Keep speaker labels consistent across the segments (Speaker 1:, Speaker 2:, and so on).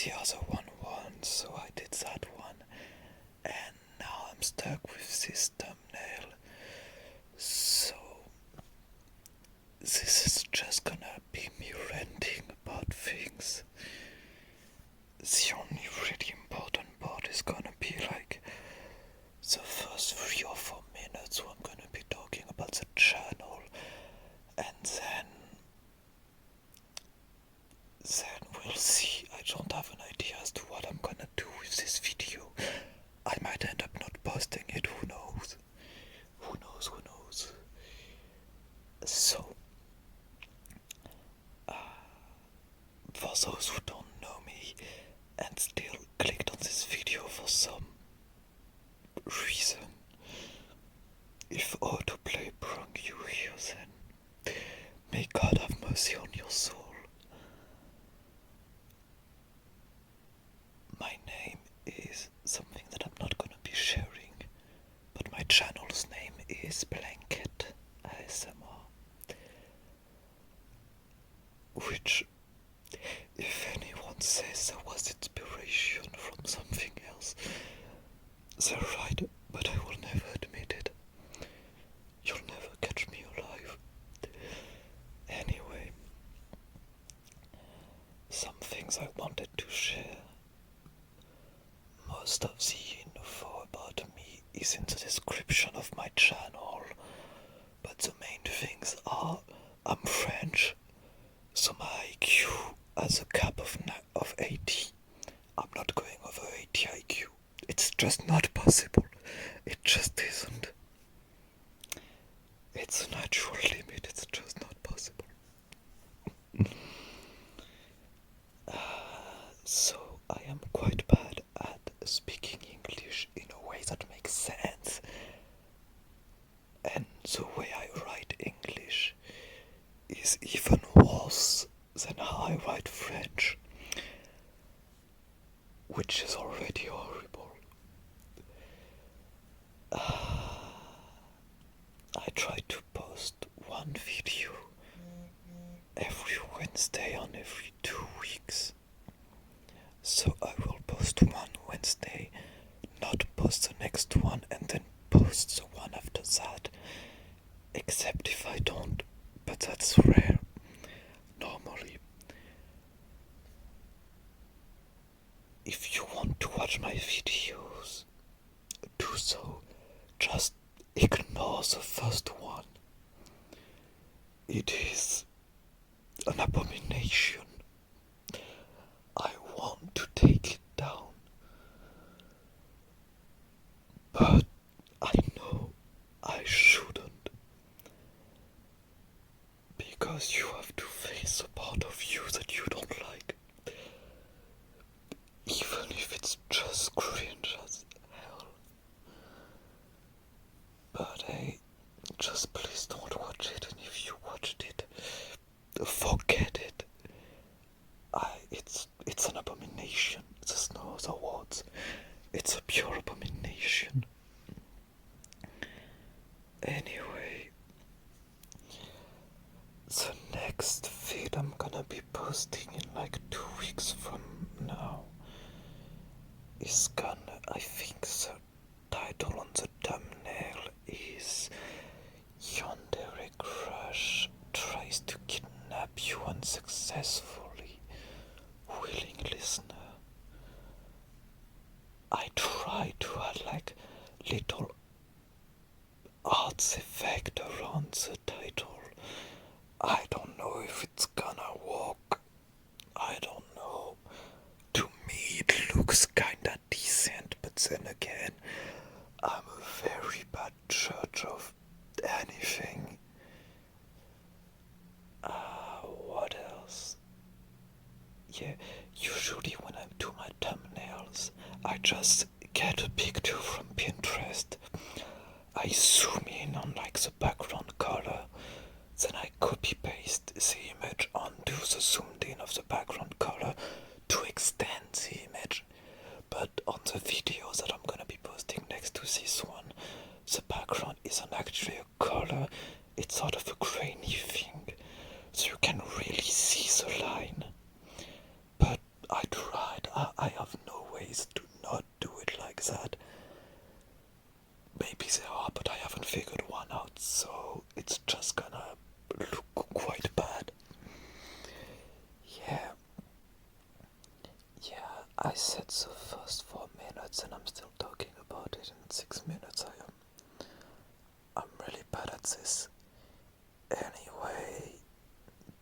Speaker 1: the other one once, so I did that one. And now I'm stuck with this thumbnail. So this is just gonna be me ranting about things. The only really important part is gonna be like the first 3 or 4 minutes where I'm gonna be talking about the channel, and then we'll see. I don't have an idea as to what I'm gonna do with this video. I might end up not posting it, who knows? Who knows? So, for those who don't know me and still clicked on this video for some reason, if autoplay brung you here, then may God have mercy on your soul. My name is something that I'm not gonna be sharing, but my channel's name is Blanket ASMR, which, if anyone says there was inspiration from something else, they're right, but I will never admit it. You'll never catch me alive. Anyway, some things I wanted to share. Most of the info about me is in the description of my channel, but the main things are I'm French, so my IQ has a cap of 80. I'm not going over 80 IQ. It's just not possible. It just isn't. It's a natural limit, it's just not possible. So I am quite bad at speaking English in a way that makes sense. And the way I write English is even worse than how I write French, which is already horrible. I try to post one video every Wednesday on every 2 weeks. So I will post one Wednesday, not post the next one, and then post the one after that. Except if I don't, but that's rare. Normally, if you want to watch my videos, do so. Just ignore the first one. It is an abomination. I want to take it down, but I know I shouldn't, because you have to face a part of you that you don't like, even if it's just cringe as hell. But hey, just please don't watch it, and if you watched it, forget it. It's an abomination. There's no other words. It's a pure abomination. Anyway, the next vid I'm gonna be posting in like 2 weeks from now is gonna, I think the title on the thumbnail is Yandere Crush tries to kidnap you unsuccessfully. Willing listener. I try to add like little arts effect around the title. I don't know if it's gonna work. I don't know. To me it looks kinda decent, but then again, I'm a very bad judge of anything. What else? Yeah, usually when I do my thumbnails, I just get a picture from Pinterest. I zoom in on like the background color, then I copy paste the image onto the zoomed in of the background color to extend the image. But on the video that I'm gonna be posting next to this one, the background isn't actually a color, it's sort of a grainy thing, so you can really see the line. But I tried, this. Anyway,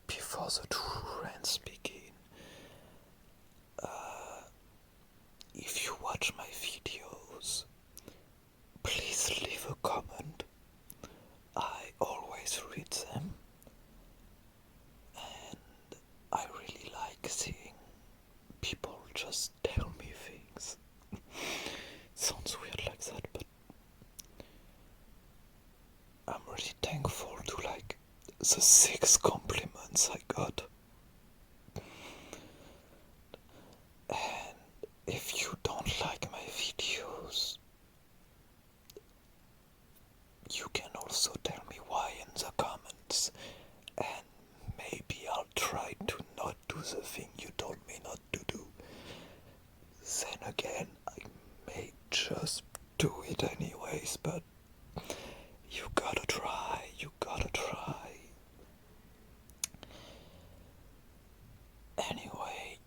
Speaker 1: before the true rants begin, if you watch my videos, please leave a comment. I always read them, and I really like seeing people just tell me things. Sounds weird like that, but I'm really thankful to like the 6 compliments I got. And if you don't like my videos, you can also tell me why in the comments, and maybe I'll try to not do the thing you told me not to do. Then again, I may just do it anyways, but you gotta try. Anyway,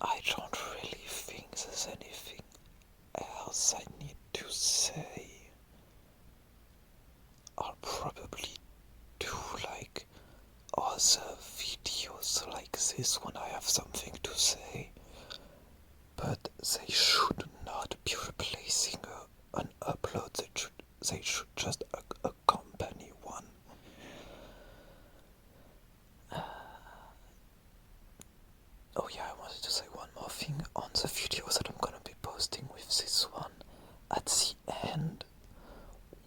Speaker 1: I don't really think there's anything else I need to say. I'll probably do like other videos like this when I have something to say, but they should not be replacing an upload. They should just accompany one. Oh yeah, I wanted to say one more thing on the videos that I'm gonna be posting with this one. At the end,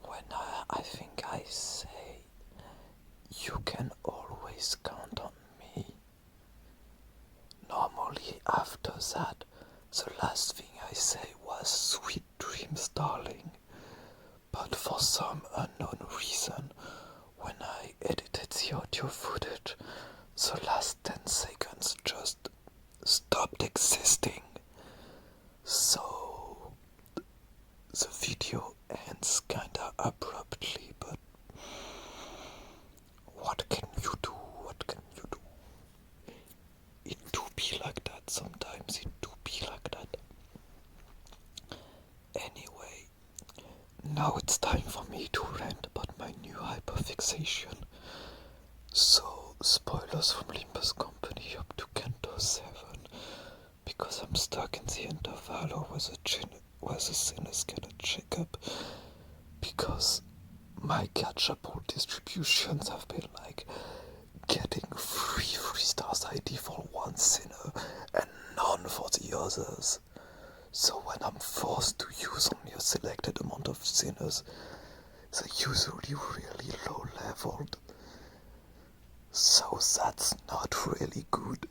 Speaker 1: when I think I say, you can always count on me. Normally after that, the last thing I say was sweet dreams, darling. But for some unknown reason, when I edited the audio footage, the last 10 seconds just stopped existing. So the video ends kinda abruptly, but what can you do? It do be like that sometimes, Anyway, now it's time for me to rant about my new hyperfixation. So, spoilers from Limbus Company up to Canto 7, because I'm stuck in the interval where the sinners get a checkup, because my catchable distributions have been like getting 3 stars ID for one sinner and none for the others. So when I'm forced to use only a selected amount of sinners, they're usually really low leveled. So that's not really good.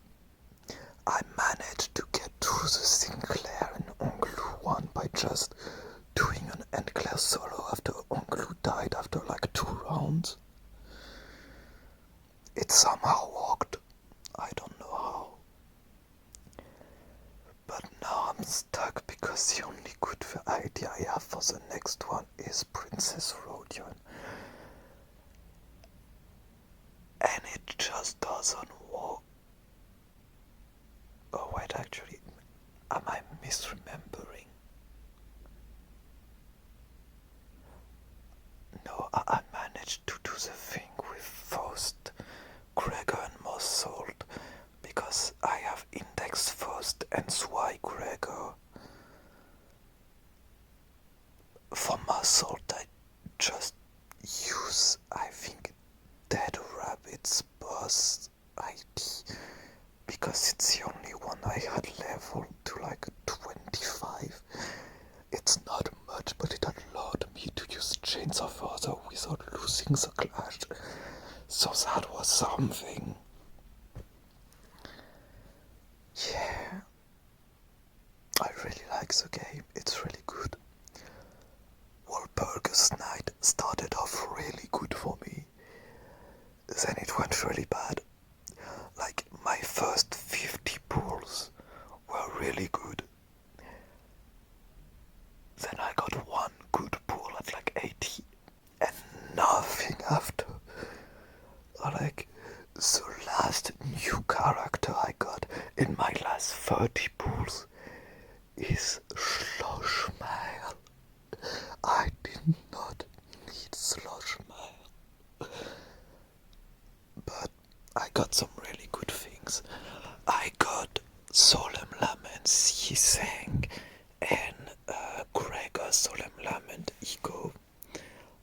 Speaker 1: I managed to get through the Sinclair and Onglu one by just doing an Enclair solo after Onglu died after like 2 rounds. It somehow worked. I don't know how. But now I'm stuck because the only good idea I have for the next one is Princess Rodion. And it just doesn't work. Oh wait, actually, am I misremembering? No, I managed to do the thing with Faust, Gregor and Mossold, because I have Index Faust and Zwei Gregor. For Mossold I just use, I think, Dead Rabbit's boss ID, because it's the only one I had leveled to like 25. It's not much, but it allowed me to use Chains of Order without losing the clash. So that was something. Yeah. I really like the game, it's really good. Walpurgis Night started off really good for me. Then it went really bad. Like, my first 50 pulls were really good. Then I got one good pull at like 80 and nothing after. Like, the last new character I got in my last 30 pulls is Schlossmeyer. I did not need Schlossmeyer. I got some really good things. I got Solemn Lament He Sang and Gregor Solemn Lament Ego.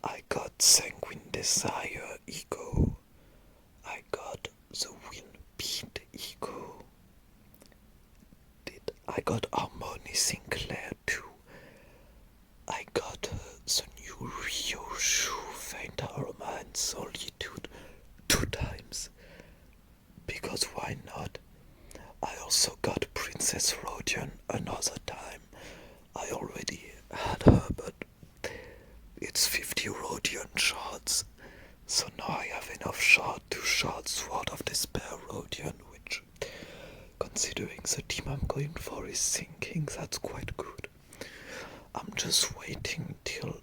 Speaker 1: I got Sanguine Desire Ego. I got the Wind Beat Ego. I got Harmony Sinclair too. I got the new Rio Shu Faint Aroma and Solitude 2 times. Because why not? I also got Princess Rodion another time. I already had her, but it's 50 Rodion shards. So now I have enough shard to shard Sword of Despair Rodion, which, considering the team I'm going for is sinking, that's quite good. I'm just waiting till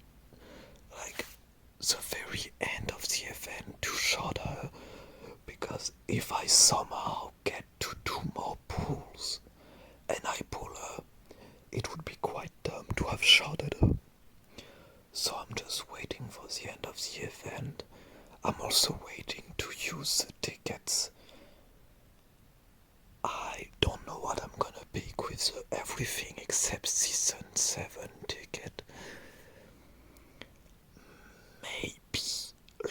Speaker 1: like the very end of the event to shard her, because if I somehow get to 2 more pulls and I pull her, it would be quite dumb to have sharded her. So I'm just waiting for the end of the event. I'm also waiting to use the tickets. I don't know what I'm gonna pick with everything except Season 7 ticket. Maybe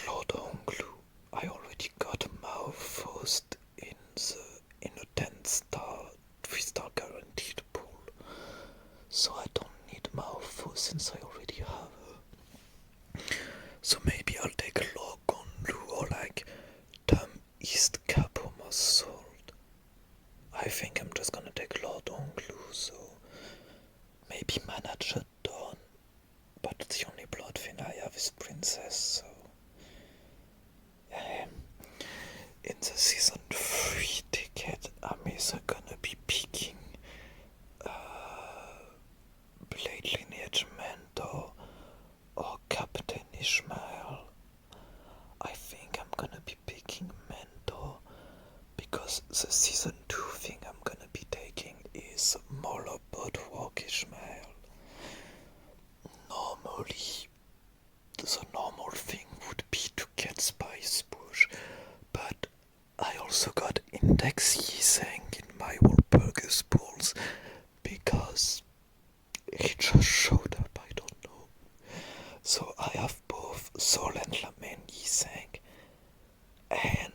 Speaker 1: Lord Onglu. I already got Malphosed in a 10-star, 3-star guaranteed pool. So I don't need Malphosed since I already have her. So maybe I'll take Lord Onglu or like Dumb East Capo Sold. I think I'm just gonna take Lord Onglu, so maybe Manager Dawn. But the only blood thing I have is Princess, so in the Season 3 ticket, I'm either gonna be picking Blade Lineage Mentor or Captain Ishmael. I think I'm gonna be picking Mentor because the Season 2 thing I'm gonna be taking is Moller Boardwalk Ishmael. Normally, the normal thing would be to get Spice Bush, but I also got Index Yiseng in my Walpurgis pools because he just showed up, I don't know. So I have both Soul and Lament Yiseng and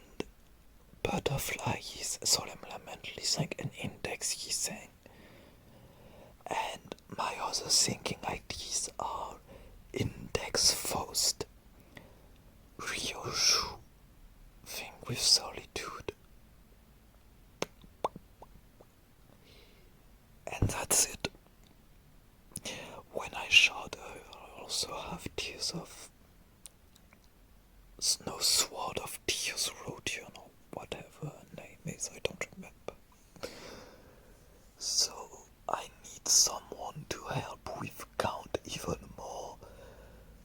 Speaker 1: Butterfly Soul and Lament Yiseng and Index Yiseng. And my other thinking ideas are Index Faust, Ryoshu thing with Solitude, and that's it. When I shard her, I also have Tears of Snow Sword of Tears Rodion or whatever her name is, I don't remember. So I need someone to help with count even more,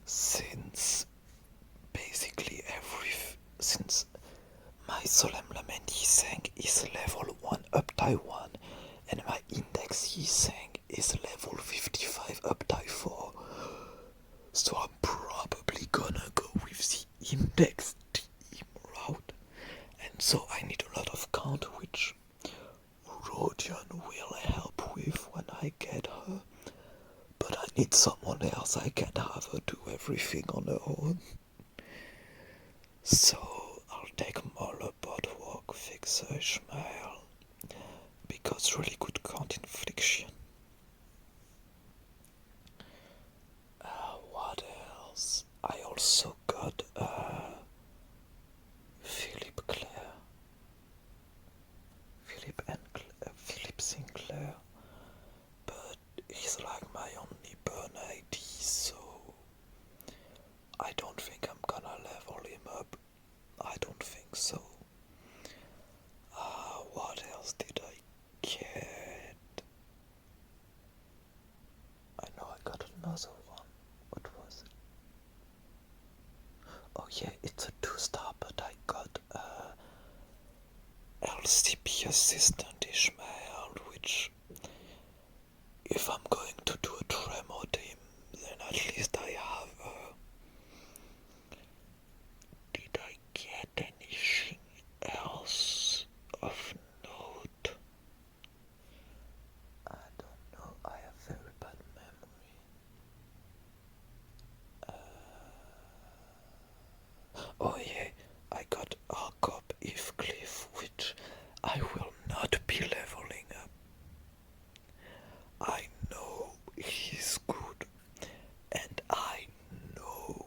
Speaker 1: since basically since my Solemn Lament Yiseng is level 1 up die 1 and my Index Yiseng is level 55 up die 4. So I'm probably gonna go with the Index team route, and so I need a lot of count, which Rodion will help with when I get her, but I need someone else. I can't have her do everything on her own. So I'll take Moller Boardwalk, Fixer Ishmael, because really good count infliction. What else? I also got Philip Sinclair, but he's like my only burn ID, so I don't think I'm gonna level him up. I don't think so. What else did I get? I know I got another one. What was it? Oh yeah, it's a 2-star, but I got LCP Assistant Ishmael, which, if I'm going to do a Tremor team, then at least I have Did I get anything else? Oh yeah, I got Arkop Cliff, which I will not be leveling up. I know he's good, and I know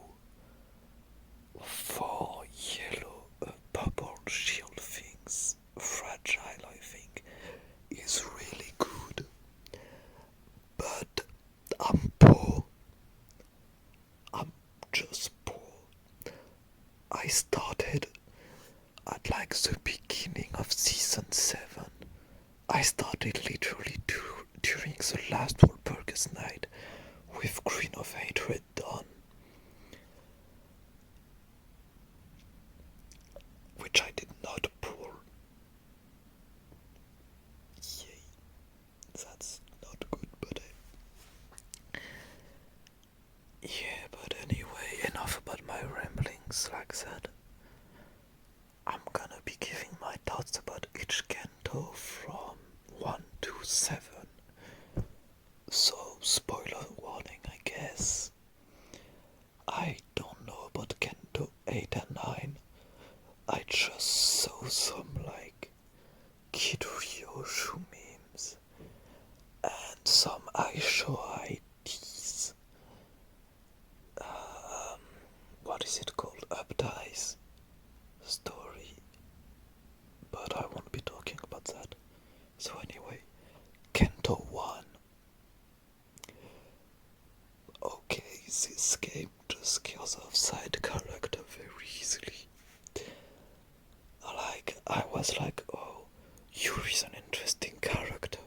Speaker 1: for yellow purple shield things, fragile I think, is really good. But I'm poor. I'm just poor. I started at like the beginning of season 7. I started literally during the last Walpurgis night with Green of Hatred done, which I did not pull. Yay, that's not good, but yeah, but anyway, enough about my ramblings like that. I'm gonna be giving my thoughts about each canto from 1 to 7. So, spoiler warning, I guess. I don't know about canto 8 and 9. I just saw some like Kid Ryoshu memes and some Aisho IDs. What is it called? Updice story. But I won't be talking about that. So anyway, Canto 1. Okay, this game just kills off side character very easily. Like, I was like, oh, Yuri's an interesting character.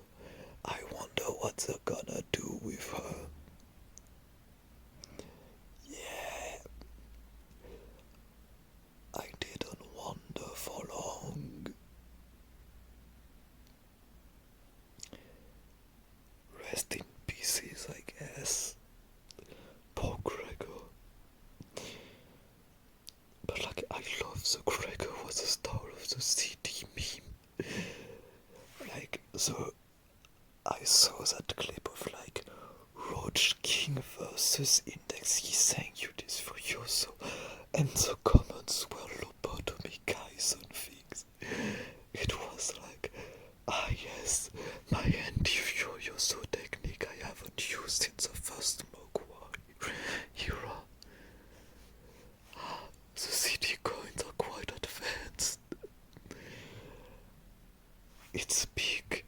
Speaker 1: I wonder what they're gonna do with her. Yeah. I didn't wonder for long. Rest in pieces, I guess. Poor Gregor. But like, I love the Gregor was the star of the CD meme. Like, so I saw that clip of like Roach King versus Index. He's saying you this for you, so, and the comments were lobotomy guys and things. It was like, ah yes, my anti-Furioso technique I haven't used since the first Mogwai era. The CD coins are quite advanced. It's big.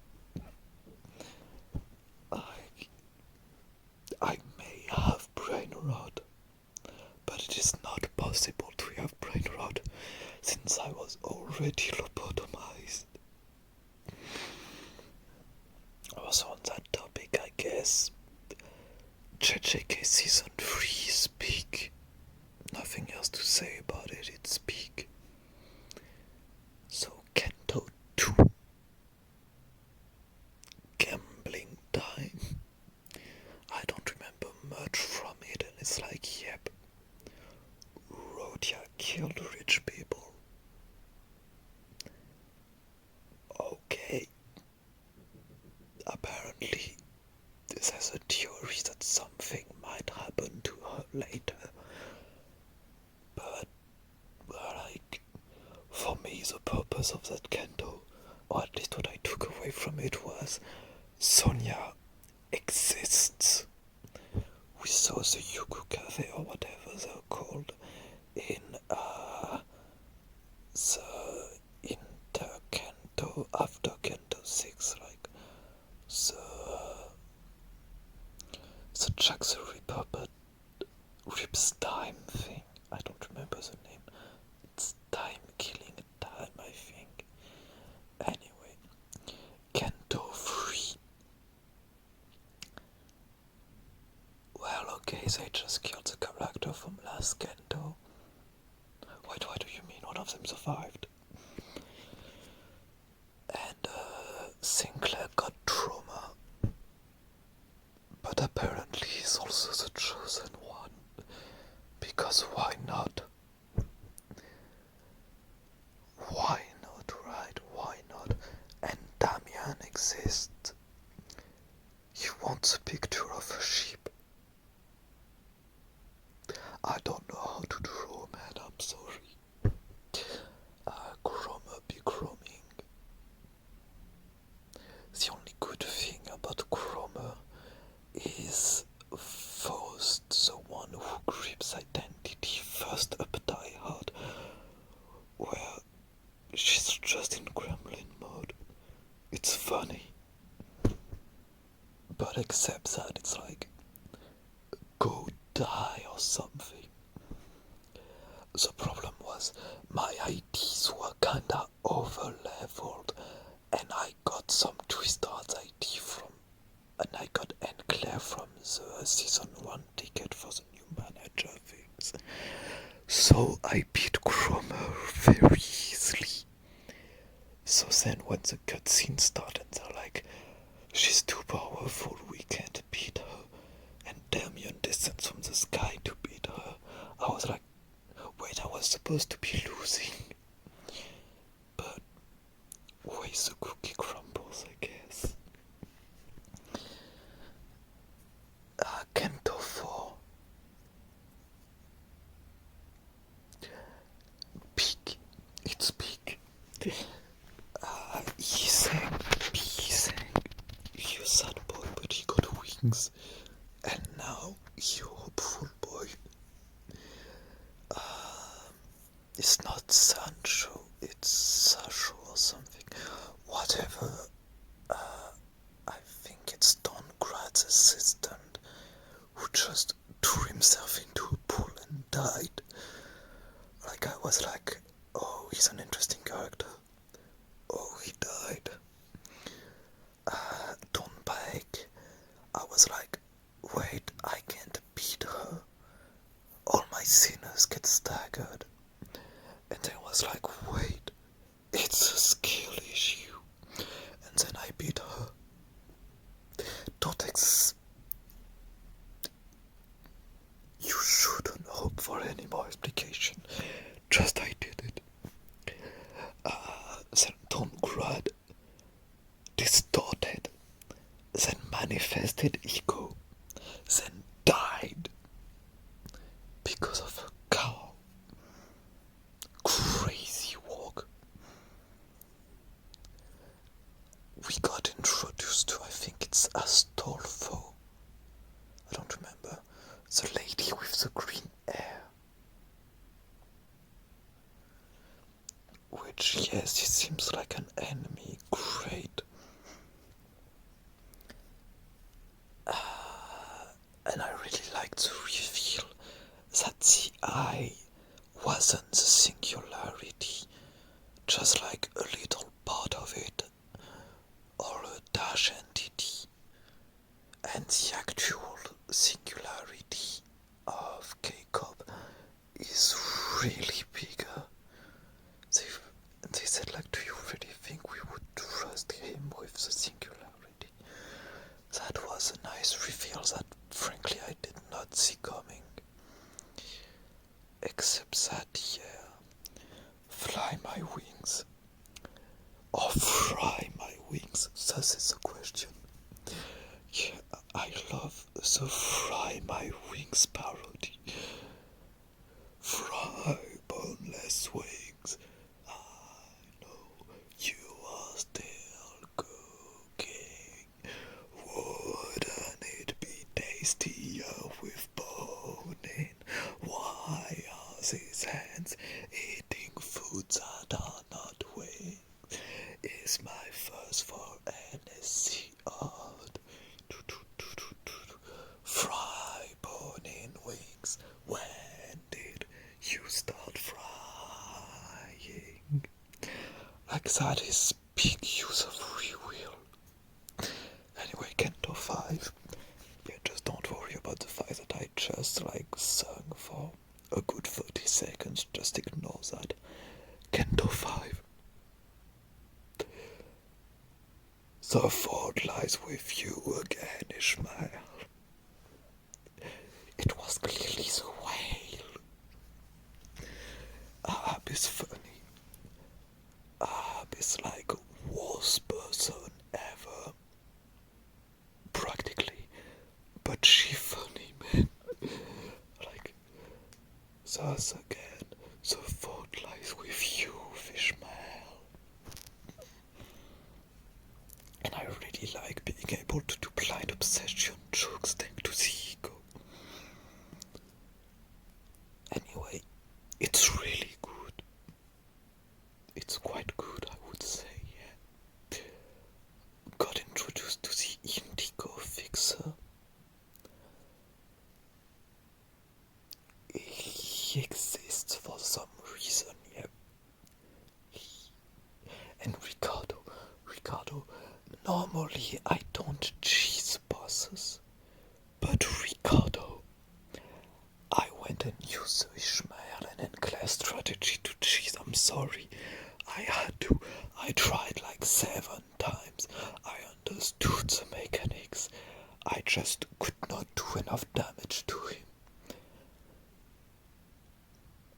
Speaker 1: I may have brain rot, but it is not possible to have brain rot since I was already lobotomized. Also on that topic, I guess, JJK Season 3 is big. Nothing else to say about it, it's big. So Canto 2. Gambling time. I don't remember much from it, and it's like, yep, Rhodia killed rich people. Okay. Apparently, this has a theory that something might happen to her later. But, like, for me, the purpose of that canto, or at least what I took away from it, was Sonia exists. We saw the Yuku Cafe or whatever they're called in the intercanto after Canto 6, like the Jack the Ripper but rips time thing. I don't remember the name. It's time killing time, I think. Anyway, Canto 3. Well, okay, they just killed the character from last Canto. Wait, what do you mean one of them survived? And Sinclair got trauma. But apparently he's also the chosen one. Because why not? Why not, right? Why not? And Damian exists. He wants a picture of a sheep. I don't know how to draw, man, I'm sorry. except that it's like, go die or something. The problem was my IDs were kinda over leveled, and I got some Twistards ID from, and I got Enclair from the season 1 ticket for the new manager things. So I beat Cromer very easily. So then when the cutscene started, they're like, she's too powerful, we can't beat her. And Damien descends from the sky to beat her. I was like, wait, I was supposed to be losing. But way the cookie crumbles, I guess. Canto 4. Big. It's big. He sang. You sad boy, but he got wings. And now you hopeful boy. It's not Sancho, it's Sasho or something. Whatever. I think it's Don Grad's assistant who just threw himself into a pool and died. Like, I was like, oh, he's an interesting character. Oh, he died. Don Bike. I was like, wait, I can't beat her. All my sinners get staggered. And then I was like, wait, it's a skill issue. And then I beat her. You shouldn't hope for any more explication. Just I did it. Then Don Grad distorted, then manifested ego, then died because of a cow. Crazy walk. We got introduced to, I think it's Astolfo. I don't remember. The lady with the green hair. Which, yes, he seems like an enemy. Great. And I really liked the reveal that the eye wasn't the singularity, just like a little part of it, or a dash entity, and the actual singularity of K-Cop is really bigger. They said, like, do you really think we would trust him with the singularity? That was a nice reveal that, frankly, I did not see coming. Except that, yeah, fly my wings. Or fry my wings, that is the question. Yeah, I love the fry my wings parody. Fry boneless wings. I know you are still cooking. Wouldn't it be tastier with bone in? Why are these hands eating food that are not wings? Is my first for NSC art. Fry bone in wings. When did you start frying? Like, that is big use of free will. Anyway, Canto 5. Yeah, just don't worry about the fact that I just sung for a good 30 seconds. Just ignore that. Canto 5. The fault lies with you again, Ishmael. It was clearly the whale. Ahab is funny. Ahab is like worst person ever. Practically. But she funny, man. Like, thus again, the fault lies with you, Ishmael. And I really like being able to do blind obsession jokes thanks to the ego. Anyway, it's really good. It's quite good, I would say, yeah. Got introduced to the indigo fixer Normally I don't cheese bosses, but Ricardo, I went and used the Ishmael and in class strategy to cheese. I'm sorry. I had to. I tried like 7 times. I understood the mechanics. I just could not do enough damage to him.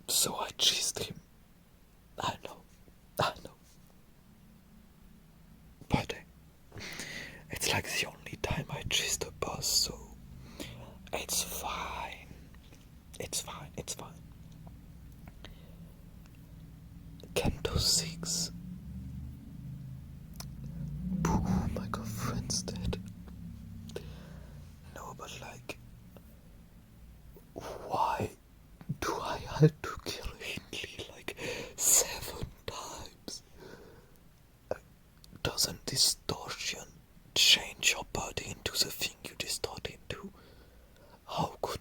Speaker 1: So I cheesed him. I know. But it's like the only time I cheesed a boss, so it's fine. It's fine. Canto 6. Boo, my girlfriend's dead. No, but like, why do I have to kill Hindley like 7 times? Doesn't distortion change your body into the thing you distort into? How could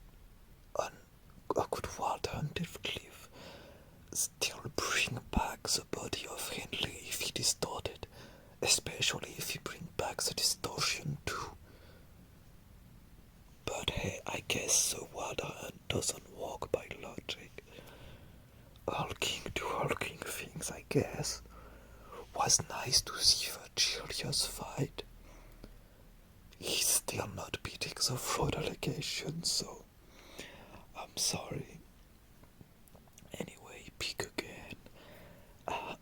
Speaker 1: Walter and Cliff still bring back the body of Hindley if he distorted, especially if he bring back the distortion too? But hey, I guess the water doesn't work by logic. Hulking to hulking things, I guess. Was nice to see Virgilius fight. He's still not beating the fraud allegation, so I'm sorry. Anyway, peek again.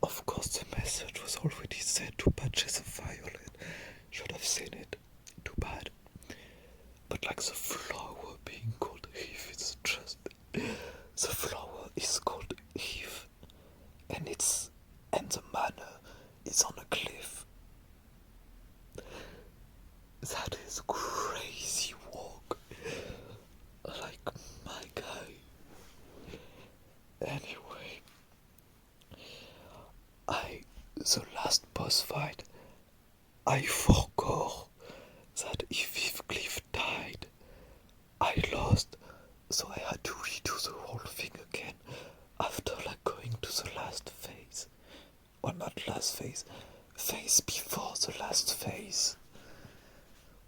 Speaker 1: Of course the message was already said to Patches of Violet. Should have seen it. Too bad. But like the flower being called Eve, it's just... The flower is called Eve. And the manor is on a cliff. That is crazy walk. Like, my guy. Anyway, the last boss fight, I forgot that if Heathcliff died, I lost, so I had to redo the whole thing again after like going to the last phase. Well, not last phase, phase before the last phase,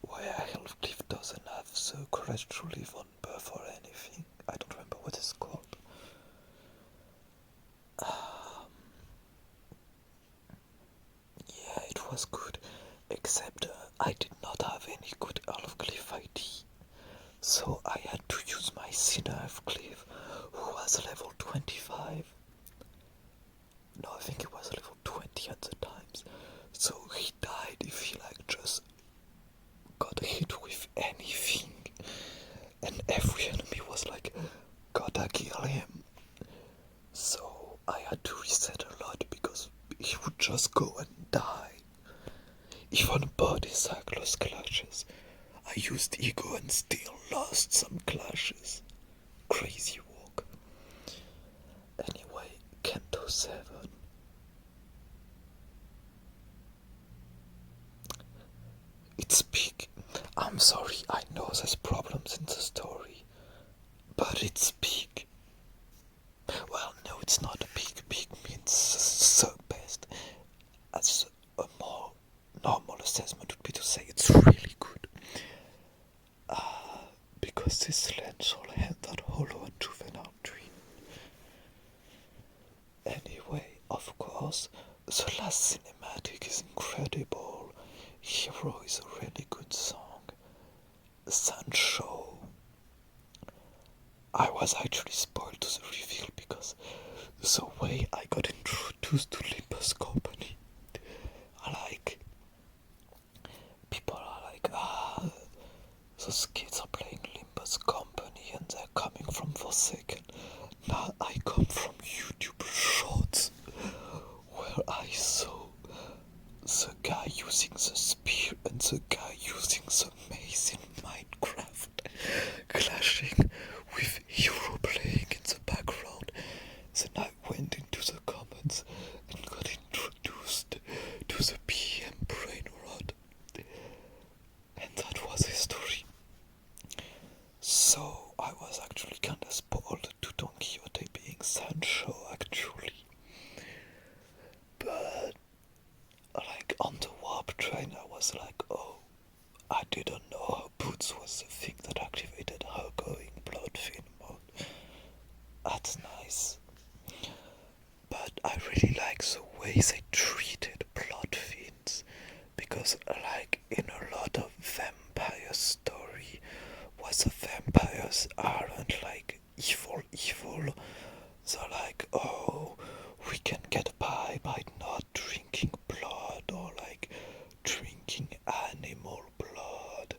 Speaker 1: where Heathcliff doesn't have the courage to live on birth or anything. I don't remember what it's called. Yeah, it was good, except I did not have any good Heathcliff ID. So I had to use my Sinner Heathcliff, who was level 25. No, I think it was level 20 at the times. So he died if he like just got hit with anything. And every enemy was like, gotta kill him. So I had to reset a lot because he would just go and die. Even body cyclos clashes. I used ego and still lost some clashes. Crazy walk. Anyway, Canto 7. It's big. I'm sorry, I know there's problems in the story. But it's big. Well, no, it's not big. Big means the best. As a more normal assessment would be to say it's really good. Because this land shall have that hollow and juvenile dream. Anyway, of course, the last cinematic is incredible. Hero is a really good song. Sancho. I was actually spoiled to the reveal because the way I got introduced to Limbus Company, like, people are like, those kids are playing Limbus Company and they're coming from Forsaken. Now I come from YouTube Shorts, where I saw the guy using the spear and the guy using the mace in Minecraft clashing with Hero playing in the background. Then I went into the comments and got fiends was the thing that activated her going blood fiend mode. That's nice. But I really like the way they treated blood fiends, because like in a lot of vampire story, was the vampires aren't like evil. They're like, oh, we can get by not drinking blood, or like drinking animal blood,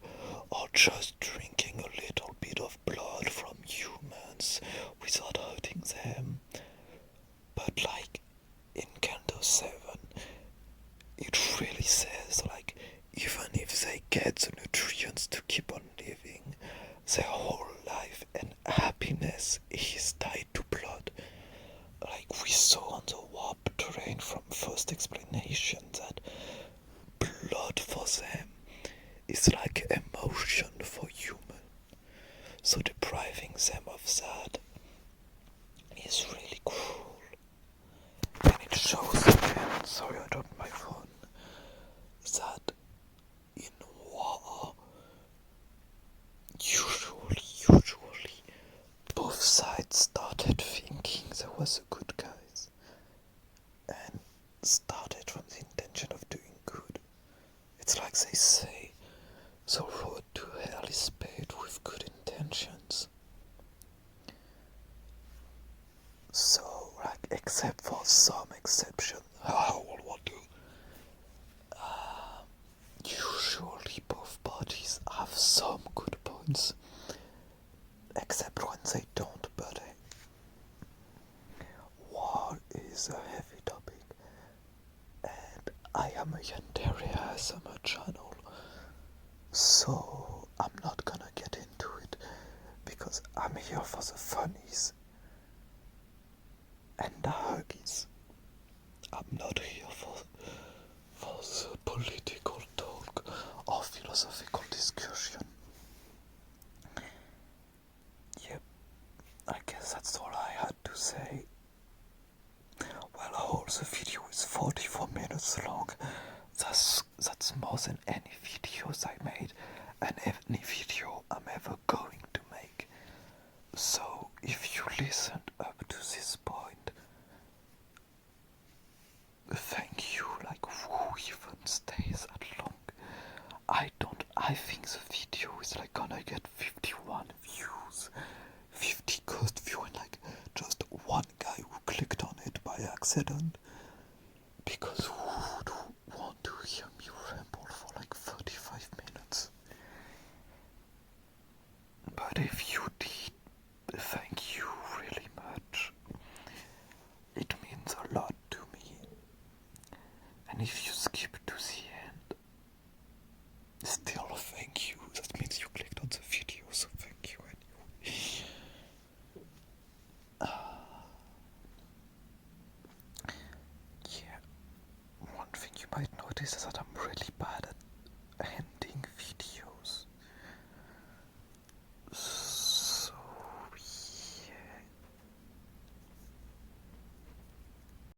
Speaker 1: or just drinking a little bit of blood from humans without hurting them. But like in Canto 7, it really says like even if they get the nutrients to keep on living, their whole life and happiness is tied to blood. Like we saw on the warp train from first explanation, that blood for them is like emotion for human. So depriving them of that is really cruel. And it shows again, sorry I dropped my phone, that in war, usually, both sides started thinking there was the good guys, and started from the intention of doing good. It's like they say, the road to hell is paved with good intentions. So, like, except for some exceptions, World War II, usually both parties have some good points, except when they don't, but war is a heavy topic, and I am a Yandere ASMR channel, so I'm not gonna get into it, because I'm here for the funnies and the huggies. I'm not here for the political talk or philosophical discussion. Yep, I guess that's all I had to say. Well, all the video is 44 minutes long. That's more than any videos I made and any video I'm ever going to make. So if you listened up to this point, thank you. Like, who even stays that long? I think the video is like gonna get 51 views, 50 ghost views, and like just one guy who clicked on it by accident. Because who would want to hear me ramble for like 35 minutes? But if you did, thank you really much. It means a lot to me. And if you skip to the end, still thank you. That means you clicked on the video, so thank you anyway. Yeah, one thing you might notice is that I'm